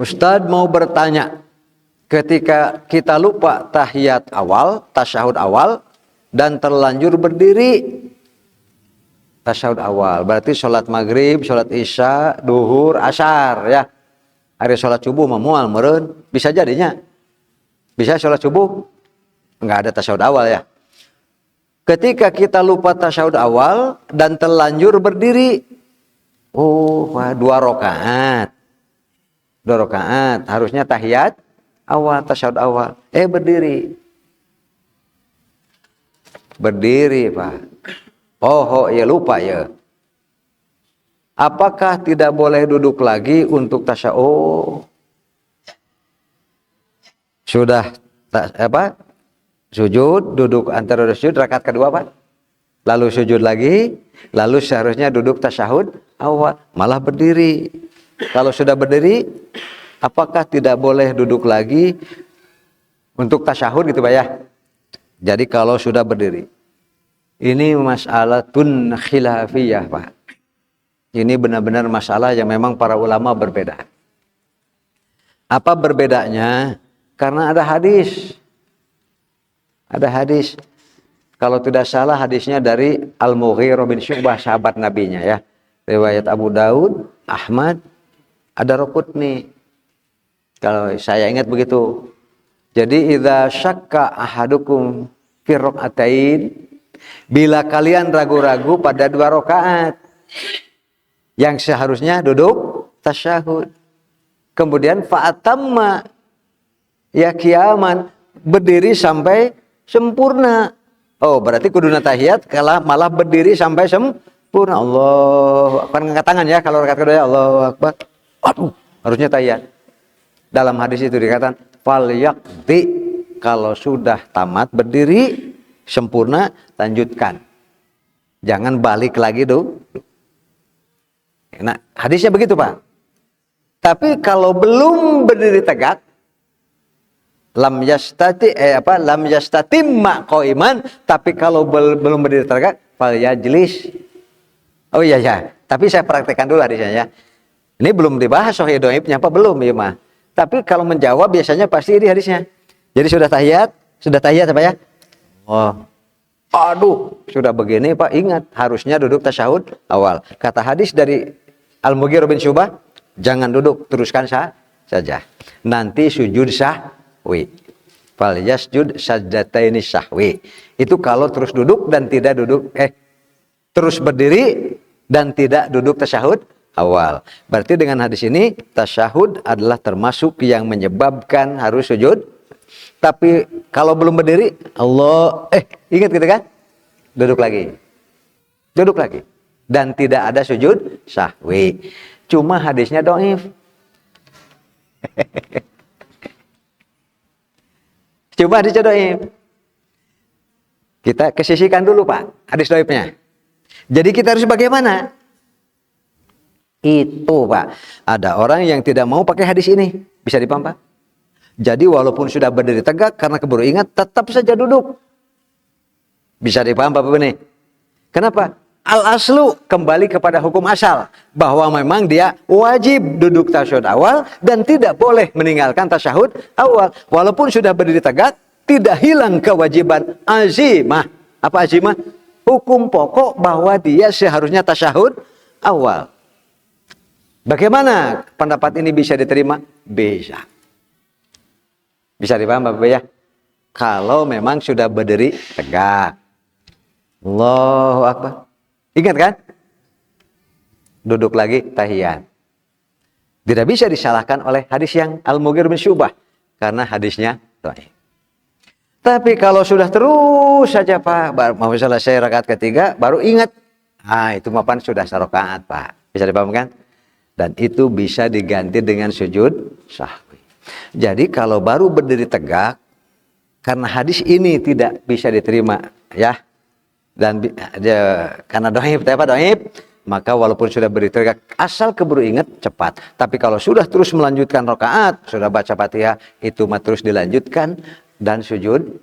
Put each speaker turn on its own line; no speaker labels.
Ustadz mau bertanya, ketika kita lupa tahiyat awal, tasyahud awal, dan terlanjur berdiri, tasyahud awal, berarti sholat maghrib, sholat isya, duhur, asar, ya. Hari sholat subuh memual meren, bisa jadinya. Bisa sholat subuh, nggak ada tasyahud awal ya. Ketika kita lupa tasyahud awal dan terlanjur berdiri, dua rakaat, harusnya tahiyat awal, tasyahud awal, berdiri Pak. Ya lupa ya. Apakah tidak boleh duduk lagi untuk tasyahud? Sudah sujud, duduk antara sujud rakaat kedua Pak. Lalu sujud lagi, lalu seharusnya duduk tasyahud awal, malah berdiri. Kalau sudah berdiri, apakah tidak boleh duduk lagi untuk tasyahud gitu Pak ya? Jadi kalau sudah berdiri, ini mas'alatun khilafiyah Pak. Ini benar-benar masalah yang memang para ulama berbeda. Apa berbedanya? Karena ada hadis. Ada hadis. Kalau tidak salah hadisnya dari Al-Mughirah bin Syu'bah, sahabat nabinya ya. Riwayat Abu Daud, Ahmad, ada Rukutni. Kalau saya ingat begitu. Jadi idza syakka ahadukum fi rak'atain, bila kalian ragu-ragu pada 2 rakaat yang seharusnya duduk tasyahud, kemudian fa'atamma ya qiyaman, berdiri sampai sempurna. Berarti kuduna tahiyat malah berdiri sampai sempurna. Allah Akbar, ngangkat tangan ya kalau rakaat kedua ya, Allahu Akbar. Harusnya tahiyat. Dalam hadis itu dikatakan fal yaqdi, kalau sudah tamat berdiri sempurna lanjutkan. Jangan balik lagi dulu. Nah, hadisnya begitu Pak. Tapi kalau belum berdiri tegak, lam yastatimma qaiman, tapi kalau belum berdiri tegak fal yajlis. Tapi saya praktekkan dulu hadisnya ya. Ini belum dibahas sahih dhaifnya apa belum ya mah. Tapi kalau menjawab biasanya pasti ini hadisnya. Jadi sudah tahiyat apa ya? Sudah begini Pak, ingat harusnya duduk tasyahud awal. Kata hadis dari Al-Mughirah bin Syu'bah, jangan duduk, teruskan saja. Nanti sujud sahwi. Fal yasjud sajdataini sahwi. Itu kalau terus duduk dan tidak duduk, terus berdiri dan tidak duduk tasyahud awal. Berarti dengan hadis ini tasyahud adalah termasuk yang menyebabkan harus sujud. Tapi kalau belum berdiri, ingat gitu kan? Duduk lagi. Dan tidak ada sujud sahwi. Cuma hadisnya dhaif. Kita kesisihkan dulu Pak, hadis dhaifnya. Jadi kita harus bagaimana? Itu Pak, ada orang yang tidak mau pakai hadis ini. Bisa dipaham Pak? Jadi walaupun sudah berdiri tegak karena keburu ingat, tetap saja duduk. Bisa dipaham Pak ini? Kenapa? Al-aslu kembali kepada hukum asal, bahwa memang dia wajib duduk tasyahud awal dan tidak boleh meninggalkan tasyahud awal. Walaupun sudah berdiri tegak, tidak hilang kewajiban azimah. Apa azimah? Hukum pokok bahwa dia seharusnya tasyahud awal. Bagaimana pendapat ini bisa diterima? Bisa. Bisa dipaham Bapak ya? Kalau memang sudah berdiri tegak. Allahu Akbar. Ingat kan? Duduk lagi tahiyat. Tidak bisa disalahkan oleh hadis yang Al-Mughirah bin Syu'bah, karena hadisnya dhaif. Tapi kalau sudah terus saja Pak, mau selesai rakaat ketiga baru ingat, itu mapan sudah sarakaat Pak. Bisa dipaham kan? Dan itu bisa diganti dengan sujud sahwi. Jadi kalau baru berdiri tegak, karena hadis ini tidak bisa diterima ya, dan karena dhaif, maka walaupun sudah berdiri tegak, asal keburu ingat cepat. Tapi kalau sudah terus melanjutkan rakaat, sudah baca Fatihah, itu mah terus dilanjutkan dan sujud